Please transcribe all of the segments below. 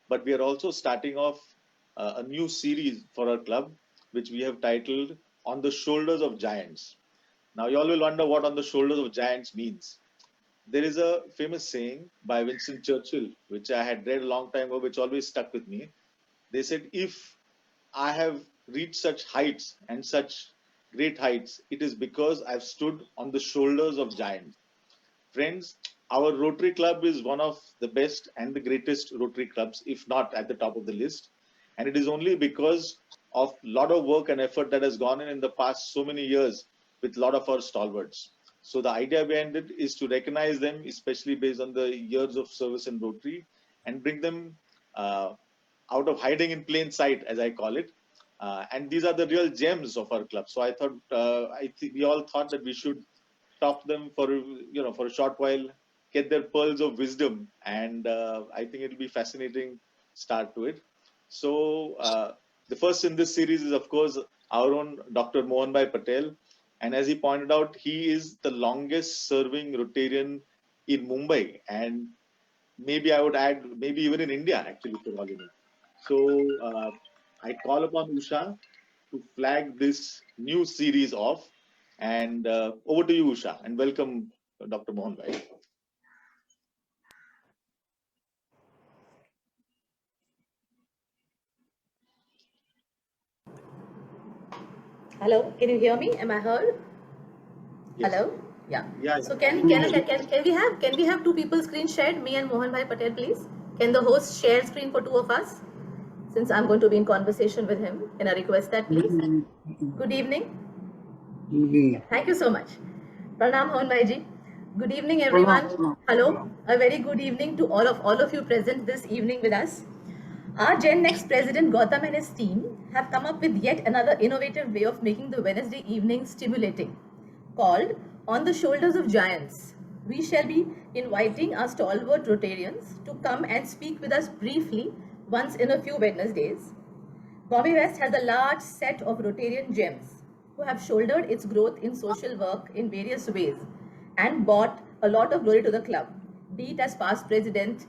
but we are also starting off a new series for our club, which we have titled On the Shoulders of Giants. Now, you all will wonder what On the Shoulders of Giants means. There is a famous saying by Winston Churchill, which I had read a long time ago, which always stuck with me. They said, if I have reached such heights and such great heights, it is because I've stood on the shoulders of giants. Friends, our Rotary Club is one of the best and the greatest Rotary clubs, if not at the top of the list. And it is only because of a lot of work and effort that has gone in the past so many years with a lot of our stalwarts. So the idea behind it is to recognize them, especially based on the years of service in Rotary, and bring them uh, out of hiding in plain sight, as I call it. And these are the real gems of our club. So I thought, we all thought that we should talk them for for a short while, get their pearls of wisdom, and I think it'll be fascinating start to it. So the first in this series is of course our own Dr. Mohan Bhai Patel, and as he pointed out, he is the longest serving Rotarian in Mumbai, and maybe I would add maybe even in India actually for all you know. So I call upon Usha to flag this new series off. And over to you, Usha, and welcome, Dr. Mohan Bhai. Hello, can you hear me? Am I heard? Yes. Hello? Yeah. Yeah. So can we have two people screen shared, me and Mohan Bhai Patel, please? Can the host share screen for two of us? Since I'm going to be in conversation with him, can I request that, please? Good evening. Thank you so much. Pranam Mohan Bhai ji. Good evening, everyone. Hello. A very good evening to all of you present this evening with us. Our Gen Next president Gautam and his team have come up with yet another innovative way of making the Wednesday evening stimulating, called On the Shoulders of Giants. We shall be inviting our stalwart Rotarians to come and speak with us briefly once in a few Wednesdays. Bombay West has a large set of Rotarian gems who have shouldered its growth in social work in various ways and brought a lot of glory to the club, be it as past presidents,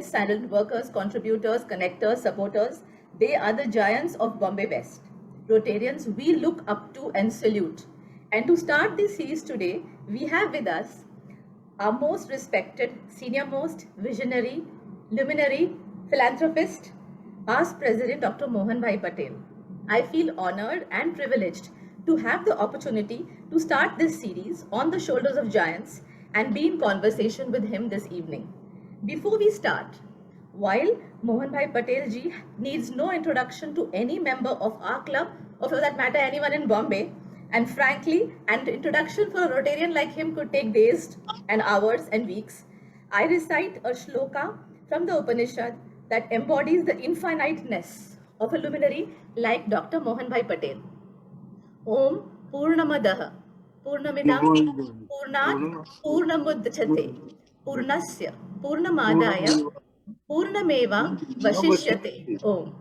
silent workers, contributors, connectors, supporters. They are the giants of Bombay West. Rotarians we look up to and salute. And to start this series today, we have with us our most respected, senior most, visionary, luminary, philanthropist, past President Dr. Mohan Bhai Patel. I feel honored and privileged to have the opportunity to start this series on the shoulders of giants and be in conversation with him this evening. Before we start, while Mohan Bhai Patel ji needs no introduction to any member of our club or for that matter anyone in Bombay, and frankly, an introduction for a Rotarian like him could take days and hours and weeks, I recite a shloka from the Upanishad that embodies the infiniteness of a luminary like Dr. Mohan Bhai Patel. Om Purnamadaha Purnamidam Purnat Purnamudchate Purnasya Purnamadaya Purnameva Vashishyate. Om.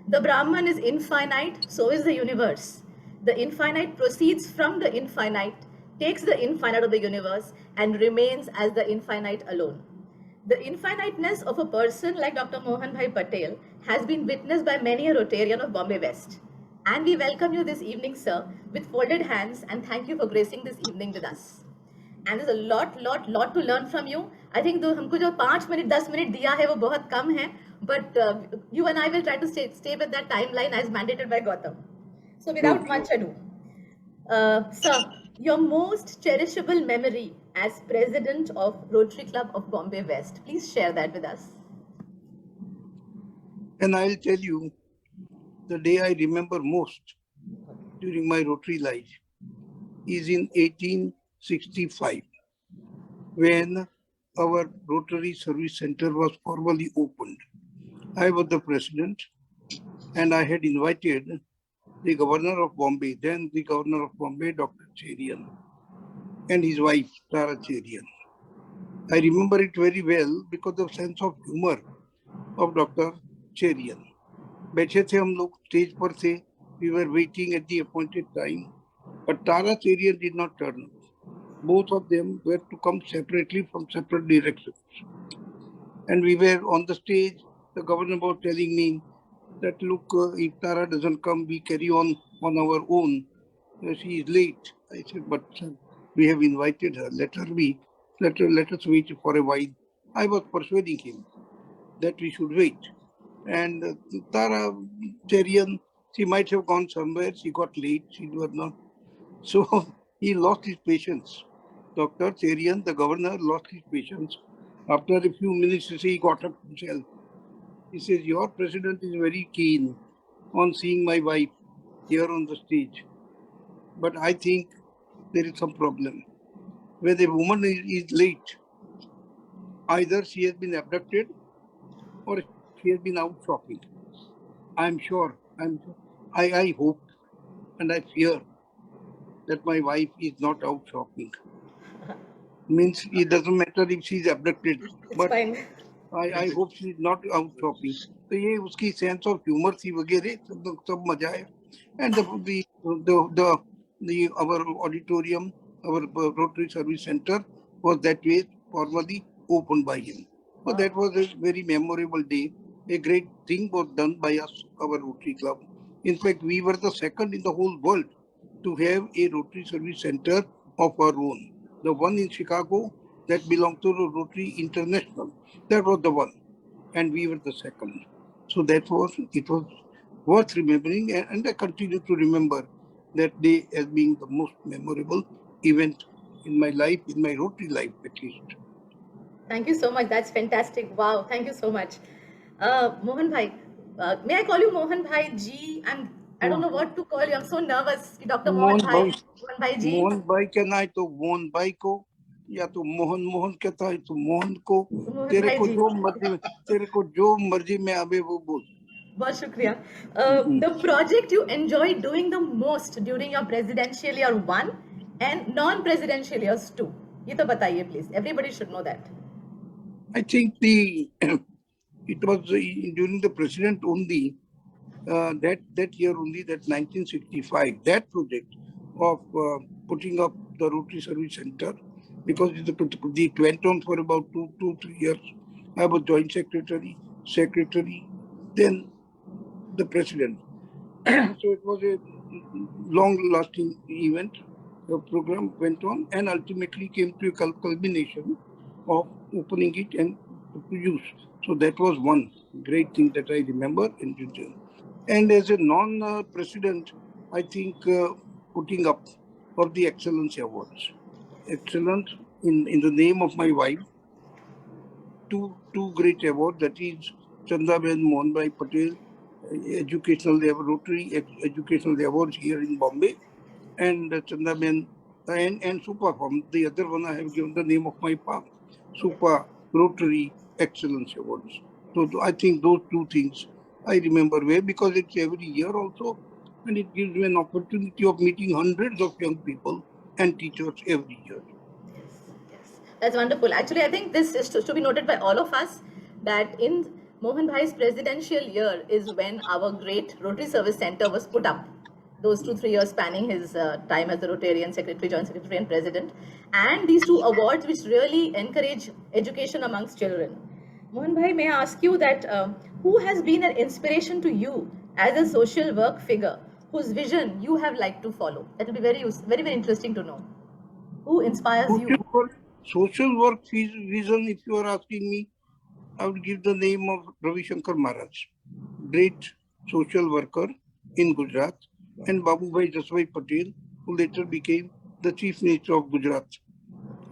The Brahman is infinite, so is the universe. The infinite proceeds from the infinite, takes the infinite of the universe, and remains as the infinite alone. The infiniteness of a person like Dr. Mohan Bhai Patel has been witnessed by many a Rotarian of Bombay West. And we welcome you this evening, sir, with folded hands, and thank you for gracing this evening with us. And there's a lot to learn from you. I think जो हमको जो 5 minute 10 minute दिया है वो बहुत कम है, but you and I will try to stay with that timeline as mandated by Gautam. So without much ado, sir, your most cherishable memory as president of Rotary Club of Bombay West, please share that with us. And I'll tell you, the day I remember most during my Rotary life is in 1865, when our Rotary Service Center was formally opened. I was the president, and I had invited the governor of Bombay, then the governor of Bombay, Dr. Cherian, and his wife, Tara Cherian. I remember it very well because of sense of humor of Dr. Cherian. बैठे थे हम लोग stage पर थे. We were waiting at the appointed time, but Tara Cherian did not turn up. Both of them were to come separately from separate directions. And we were on the stage the governor was telling me that, look, if Tara doesn't come, we carry on our own. She is late. I said, but we have invited her. Let us wait for a while. I was persuading him that we should wait. And Tara Cherian, she might have gone somewhere. She got late. She was not. So he lost his patience. Dr. Cherian, the governor, lost his patience. After a few minutes, he got up himself. He says, your president is very keen on seeing my wife here on the stage. But I think there is some problem. When a woman is late, either she has been abducted or she has been out shopping. I hope and I fear that my wife is not out shopping. Means it doesn't matter if she's abducted, It's but fine. I hope she's not out shopping. तो ये उसकी sense of humor थी वगैरह सब मजा आया. And our auditorium, our Rotary Service Center was that way formally opened by him. So that was a very memorable day. A great thing was done by us, our Rotary Club. In fact, we were the second in the whole world to have a Rotary Service Center of our own. The one in Chicago that belonged to Rotary International, that was the one. And we were the second. So it was worth remembering, and I continue to remember that day as being the most memorable event in my life, in my Rotary life at least. Thank you so much. That's fantastic. Wow. Thank you so much. Mohan Bhai, may I call you Mohan Bhai Ji? I don't know what to call you. I'm so nervous. Dr. Mohan Bhai Ji. Mohan भाई कहना है तो मोहन भाई को, या तो मोहन मोहन कहता है तो मोहन को. तेरे को जो मर्जी में आवे वो बोल. बहुत शुक्रिया. The project you enjoyed doing the most during your presidential year 1 and non-presidential years 2. ये तो बताइए please. Everybody should know that. I think it was during the president only, that year only, that 1965, that project of putting up the Rotary Service Center, because it went on for about 2-3 years. I was joint secretary, then the president. So it was a long-lasting event. The program went on and ultimately came to a culmination of opening it and to use. So that was one great thing that I remember. And as a non-president, I think putting up of the Excellency Awards. Excellence in the name of my wife. Two great awards, that is Chandaben Mohanbhai Patel Educational Rotary Educational Awards here in Bombay, and Chandaben and Super Farm. The other one I have given the name of my farm, Super Rotary Excellence Awards. So I think those two things I remember well, because it's every year also, and it gives me an opportunity of meeting hundreds of young people and teachers every year. Yes. That's wonderful. Actually, I think this is to be noted by all of us, that in Mohan Bhai's presidential year is when our great Rotary Service Center was put up. Those 2-3 years spanning his time as the Rotarian Secretary, Joint Secretary and President. And these two awards which really encourage education amongst children. Mohan Bhai, may I ask you that who has been an inspiration to you as a social work figure whose vision you have liked to follow? That will be very, very interesting to know. Who inspires you? Social work vision, if you are asking me, I would give the name of Ravi Shankar Maharaj, great social worker in Gujarat, and Babubhai Jasbhai Patel, who later became the Chief Minister of Gujarat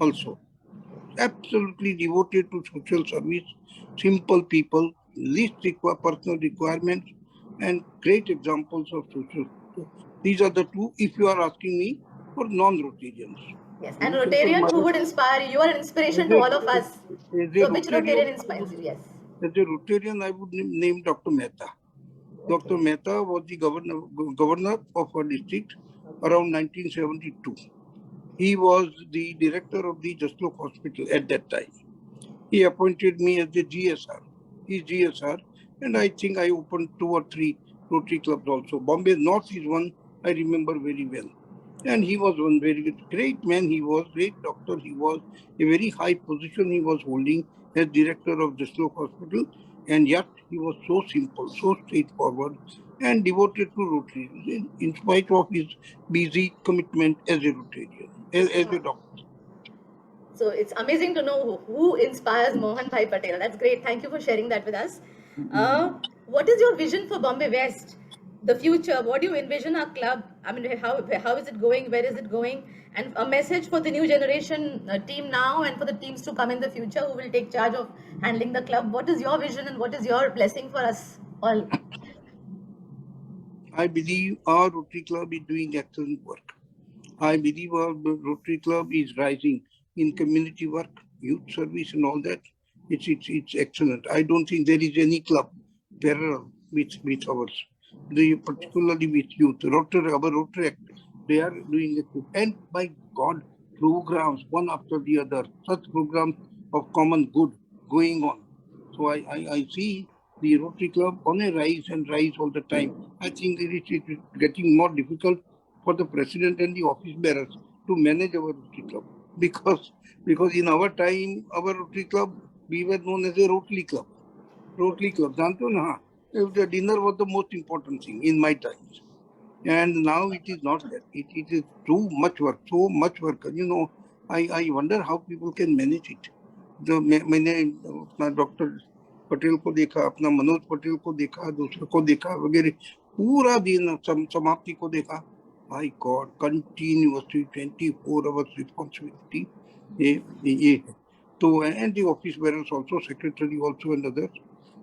also. Absolutely devoted to social service, simple people, least personal requirements, and great examples of social. These are the two, if you are asking me, for non-Rotarians. Yes, and Rotarian who would inspire you, are an inspiration to all of us. So which Rotarian inspires you? Yes. As a Rotarian, I would name Dr. Mehta. Dr. Mehta was the governor of our district around 1972. He was the director of the Jaslok Hospital at that time. He appointed me as the GSR, his GSR, and I think I opened 2 or 3 Rotary clubs also. Bombay North is one I remember very well. And he was one very great man. He was great doctor. He was a very high position he was holding as director of Jaslok Hospital. And yet he was so simple, so straightforward, and devoted to Rotary, in spite of his busy commitment as a Rotarian, as a doctor. So it's amazing to know who inspires Mohan Bhai Patel. That's great. Thank you for sharing that with us. What is your vision for Bombay West? The future. What do you envision our club? I mean, how is it going? Where is it going? And a message for the new generation team now and for the teams to come in the future who will take charge of handling the club. What is your vision and what is your blessing for us all? I believe our Rotary Club is doing excellent work. I believe our Rotary Club is rising in community work, youth service, and all that. It's excellent. I don't think there is any club parallel with ours. Particularly with youth. Our Rotary, they are doing it. And by God, programs one after the other, such programs of common good going on. So I see the Rotary Club on a rise and rise all the time. I think it is getting more difficult for the president and the office bearers to manage our Rotary Club because in our time, our Rotary Club, we were known as a Rotary Club. Rotary Club, जानते हो ना? The dinner was the most important thing in my times, and now it is not that. It is too much work, so much work. You know, I wonder how people can manage it. मैंने अपना doctor Patel को देखा, अपना मनोज पटेल को देखा, दूसरे को देखा वगैरह, पूरा दिन समाप्ति को देखा. My God, continuously 24 hours responsibility. So, and the office bearers also, secretary also, and others.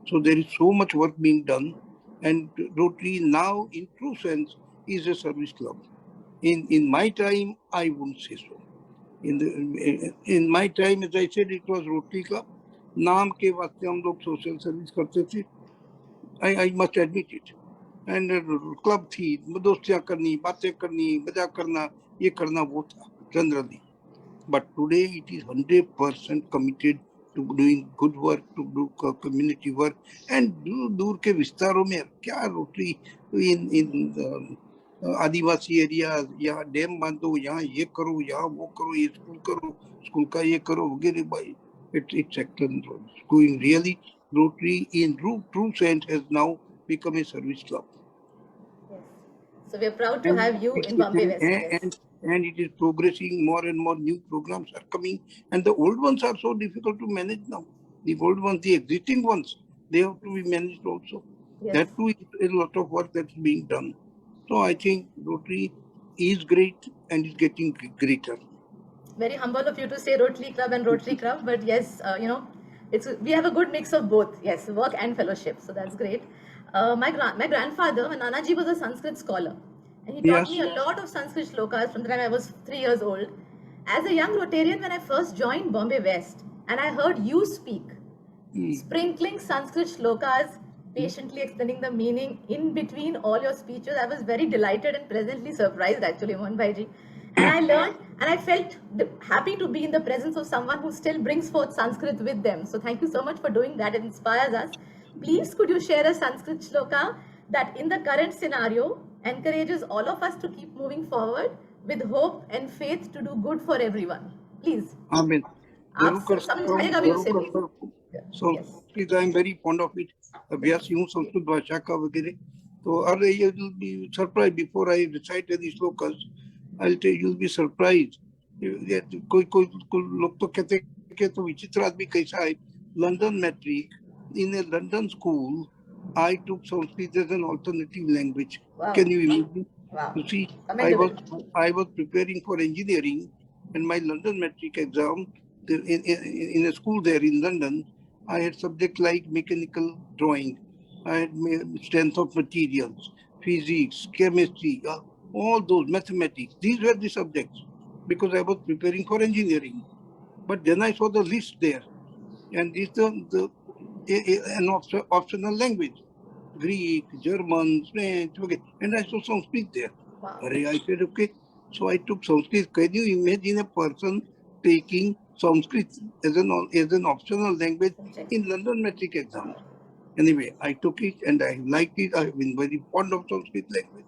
So there is so much work being done, and Rotary now, in true sense, is a service club. In my time, I wouldn't say so. In my time, as I said, it was Rotary Club. नाम के वास्ते हम लोग social service करते थे. I must admit it. And club थी, दोस्तियां करनी, बातें करनी, मजाक करना, ये करना वो था generally. But today it is 100% committed to doing good work, to do community work, and दूर के विस्तारों में क्या Rotary in आदिवासी एरिया, यहाँ डैम बांधो, यहाँ ये करो, यहाँ वो करो, ये स्कूल का ये करो वगैरह. भाई, it's excellent. Going really, Rotary in true sense has now become a service club. Yes. So we are proud to have you in Bombay West. Yes. And it is progressing. More and more new programs are coming, and the old ones are so difficult to manage now. The old ones, the existing ones, they have to be managed also. Yes. That too is a lot of work that's being done. So I think Rotary is great and is getting greater. Very humble of you to say Rotary Club and Rotary Club, but yes, we have a good mix of both. Yes, work and fellowship, so that's great. My grandfather, Nanaji, was a Sanskrit scholar, and he taught me a lot of Sanskrit shlokas from the time I was 3 years old. As a young Rotarian, when I first joined Bombay West, and I heard you speak, sprinkling Sanskrit shlokas, patiently explaining the meaning in between all your speeches, I was very delighted and pleasantly surprised, actually, Mohan Bhaiji. And I learned, and I felt happy to be in the presence of someone who still brings forth Sanskrit with them. So thank you so much for doing that. It inspires us. Please, could you share a Sanskrit shloka that in the current scenario encourages all of us to keep moving forward with hope and faith to do good for everyone? Please. Amen. So, yes. I am very fond of it. अभ्यास यूं संस्कृत भाषा का वगैरह. तो अरे you'll be surprised before I recite any slokas. I'll tell you'll be surprised. कोई लोग तो कहते कि तो विचित्र आदमी कैसा है. London metric, in a London school, I took Sanskrit as an alternative language. Wow. Can you imagine? Wow. You see, I was preparing for engineering, and my London metric exam in a school there in London, I had subjects like mechanical drawing, I had strength of materials, physics, chemistry, all those, mathematics. These were the subjects because I was preparing for engineering. But then I saw the list there, and this an optional language, Greek, German, French, okay. And I saw Sanskrit there. Wow. I said, okay. So I took Sanskrit. Can you imagine a person taking Sanskrit as an optional language in London metric exam? Anyway, I took it and I liked it. I have been very fond of Sanskrit language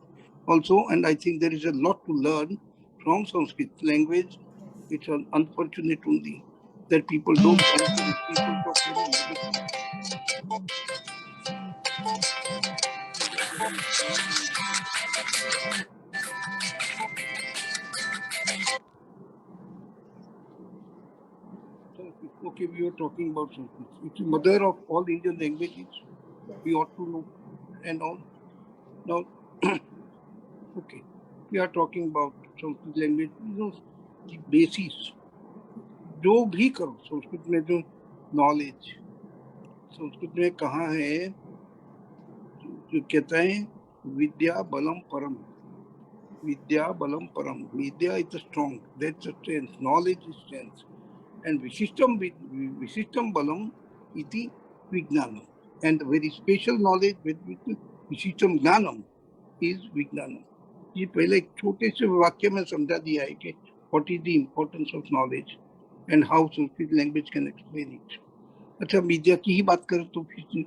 also, and I think there is a lot to learn from Sanskrit language. It's unfortunate only that people don't encourage people talk very negative. Okay, we were talking about Sanskrit. It's the mother of all Indian languages. We ought to know and all. Now, okay, we are talking about Sanskrit language. You know, the basis. जो भी करो संस्कृत में जो knowledge Sanskrit में कहाँ है जो कहता है विद्या बलम परम विद्या बलम परम विद्या is strong that's strength knowledge is strength and Visishtam Balam iti Vijnanam. And very special knowledge with Visishtam Jnanam is Vijnanam. ये पहले एक छोटे से वाक्य में समझा दिया है कि what is the importance of knowledge and how Sanskrit language can explain it. अच्छा विद्या की ही बात करें तो फिर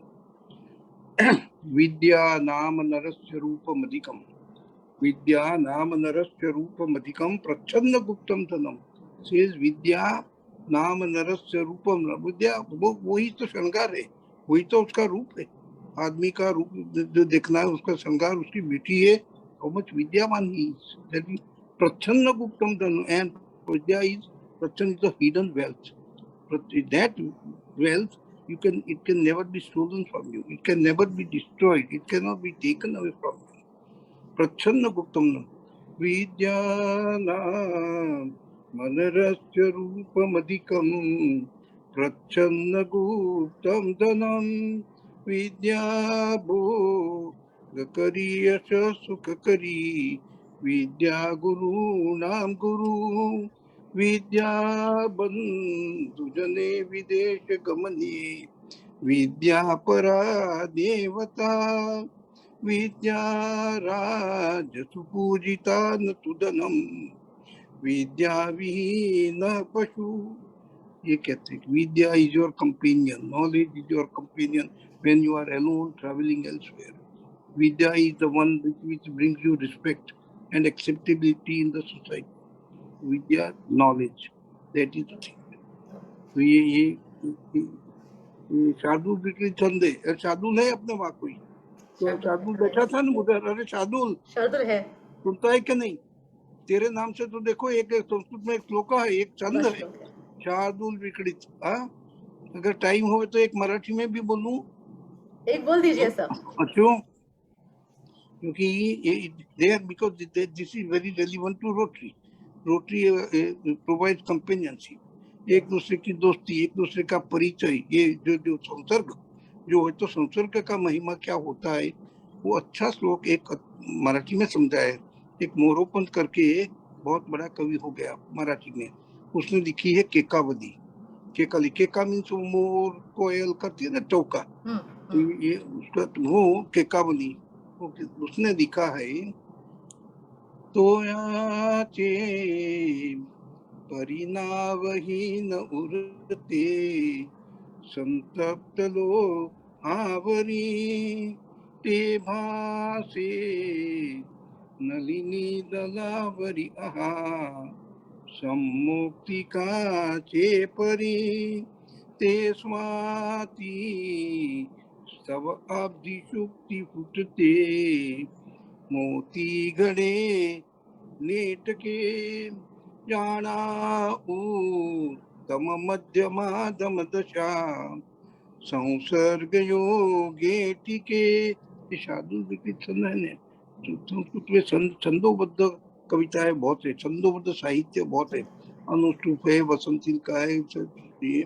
विद्या नाम नरस्य रूपम अधिकम विद्या नाम नरस्य रूपम अधिकम प्रच्छन्न गुप्तम धनम says विद्या नाम नरस्य रूपम विद्या वही तो श्रृंगार है वही तो उसका रूप है आदमी का रूप जो देखना है उसका श्रृंगार उसकी ब्यूटी है how much विद्यावान he is that is प्रच्छन्न Guptam धन and Vidya is प्रच्छन्न is the hidden wealth that wealth it can never be stolen from you it can never be destroyed it cannot be taken away from you प्रच्छन्न Guptam विद्या नाम मनरस्य रूपमधिकं प्रच्छन्न गुप्तं धनं विद्या भोगकरी यश सुखकरी विद्या गुरूणां गुरु विद्या बन्धुजने विदेश गमने विद्या परा देवता विद्या राजसु पूजिता न तु धनम् विद्या विहीन पशु ये कहते हैं विद्या is your companion knowledge is your companion when you are alone travelling elsewhere विद्या is the one which brings you respect and acceptability in the society विद्या knowledge that is the thing तो ये शार्दुल बिक्री छंद है शार्दुल है अपने वहां कोई तो शार्दुल बैठा था ना उधर अरे शार्दुल है सुनता है कि नहीं तेरे नाम से तो देखो एक संस्कृत में एक श्लोक है एक छंद है शार्दुल विकड़ित अगर टाइम हो तो एक मराठी में भी बोलूं एक बोल दीजिए सर क्यों क्योंकि there because this is very relevant to Rotary provide companionship एक दूसरे की दोस्ती एक दूसरे का परिचय ये जो संसर्ग जो है तो संसर्ग का महिमा क्या होता है वो अच्छा श्लोक एक मराठी में समझा है एक मोरोपंत करके बहुत बड़ा कवि हो गया मराठी में उसने लिखी है केकावली केका मीन्स मोर कोयल करती है ना चौका तो ये उसका वो केकावली उसने लिखा है तोयाचे परिणावहीन उरते संतप्त लो आवरी ते भासे नलिनी दलावरी आहा सम्मुक्तिकाचे परी ते स्वाती स्तव आब्दी शुक्ति फुटते मोती घडे नेटके जाना तम मध्यमा दम दशा संसर्ग योगे टिके शार्दुल विकलित छंद है संस्कृत में छंदोबद्ध कविताएं बहुत है छंदोबद्ध साहित्य बहुत है अनुष्टुप है वसंतिल का है ये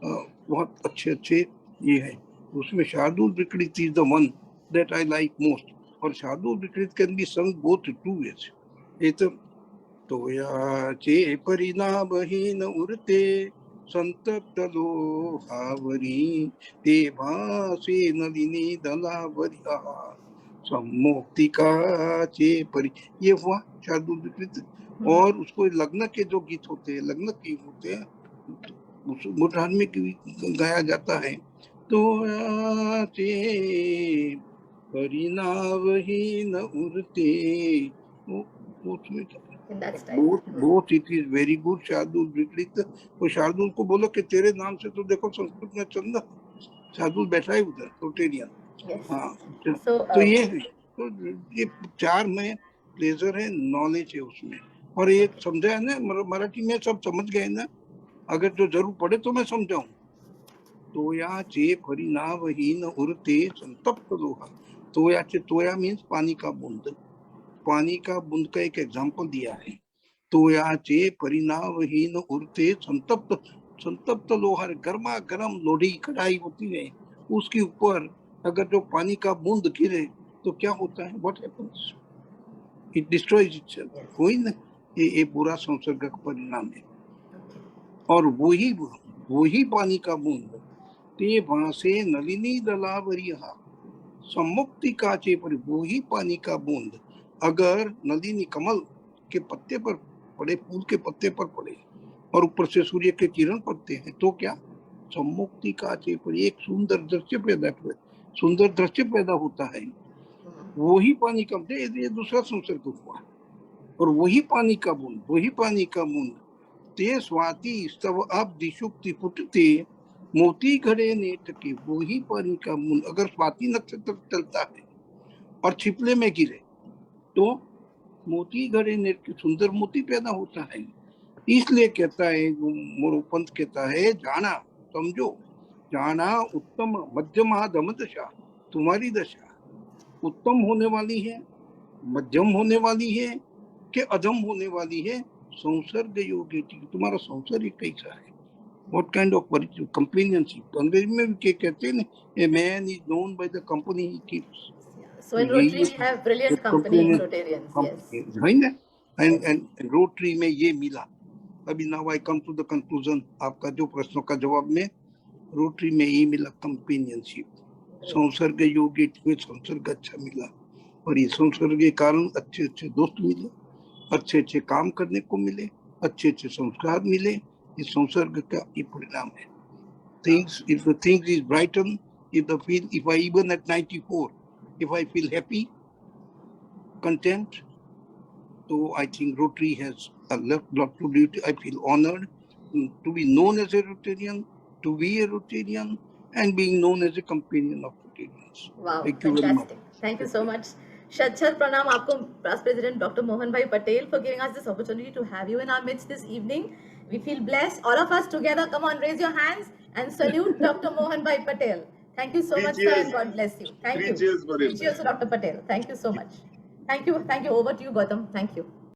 बहुत अच्छे ये है उसमें शार्दुल विकलित is the one that I like most और शार्दुल विकलित can be sung both two ways ये तो याचे परिणामहीन उरते संतप्त लोहावरी ते भासे नलिनी दलावरी सम्मुक्तिकाचे परि ये हुआ शार्दुल विकलित और उसको लग्न के जो गीत होते हैं लग्न के होते हैं मुठान में गाया जाता है तो याचे परिणामहीन उरते उसमें in that style. Both it is very good. Shardul विपरीत, तो शार्दुल को बोलो कि तेरे नाम से तो देखो संस्कृत में चंदा, शार्दुल बैठा है उधर रोटेरियन। Yes. हाँ, So, तो ये है, तो ये 4 में प्लेजर है, नॉलेज है उसमें, और ये समझा है ना, मराठी में सब समझ गए ना, अगर जो जरूर पड़े तो मैं समझाऊं। तोयाचे परिणामहीन उरते संतप्त लोहा। तोयाचे, तोया मीन्स पानी का बूंद, पानी का बूंद का एक एग्जांपल दिया है। तोयाचे परिणामहीन उरते संतप्त, संतप्त लोहा, गर्मा गर्म लोढ़ी कढ़ाई होती है, उसके ऊपर अगर जो पानी का बूंद गिरे तो क्या होता है? What happens? It destroys itself. कोई ना, ये बुरा संसर्ग का परिणाम है। और वही पानी का बूंद ते भासे नलिनी दलावरिहा सम्मुक्ति काचे पर, वही पानी का बूंद अगर नलिनी कमल के पत्ते पर पड़े, फूल के पत्ते पर पड़े और ऊपर से सूर्य के किरण पड़ते हैं, तो क्या? सम्मुक्ति काचे पर एक सुंदर दृश्य पैदा होता है। वही पानी का, ये दूसरा संसर्ग हुआ। और वही पानी का बूंद ते स्वाति स्तव अब दिशुक्ति फुटते मोती घड़े नेत्र के, वही पानी का बूंद अगर स्वाति नक्षत्र चलता है और छिपले में गिरे तो मोती घड़े नेत्र, सुंदर मोती पैदा होता है। इसलिए कहता है मोरोपंत कहता है, जाना समझो, जाना उत्तम मध्यमा दम दशा, तुम्हारी दशा उत्तम होने वाली है, मध्यम होने वाली है कि अधम होने वाली है। संसर्ग योगी, तुम्हारा संसर्ग कैसा है? What kind of companionship? अंग्रेजी में भी कहते हैं, a man is known by the company he keeps. So in Rotary we have brilliant company in Rotarians. Yes. है ना? And Rotary में ये मिला। अभी now I come to the conclusion, आपका जो प्रश्नों का जवाब में, रोटरी में ये मिला कंपेनियनशिप, संसर्ग योगी में संसर्ग अच्छा मिला, और ये संसर्ग के कारण अच्छे अच्छे दोस्त मिले, अच्छे अच्छे काम करने को मिले, अच्छे अच्छे संस्कार मिले। इस संसर्ग का ये परिणाम है। Things, if the things is brighten, if I even at 94, if I feel happy, content, so I think Rotary has a lot to do. I feel honored to be known as a Rotarian, to be a Rotarian, and being known as a companion of Rotarians. Wow, Thank you very much. fantastic. Thank you so much. Shat Pranam aapko, Past President Dr. Mohan Bhai Patel, for giving us this opportunity to have you in our midst this evening. We feel blessed. All of us together, come on, raise your hands and salute Dr. Mohan Bhai Patel. Thank you so much, sir, and God bless you. Thank you. Cheers for him. Cheers to Dr. Patel. Thank you so much. Thank you. Over to you, Gautam. Thank you.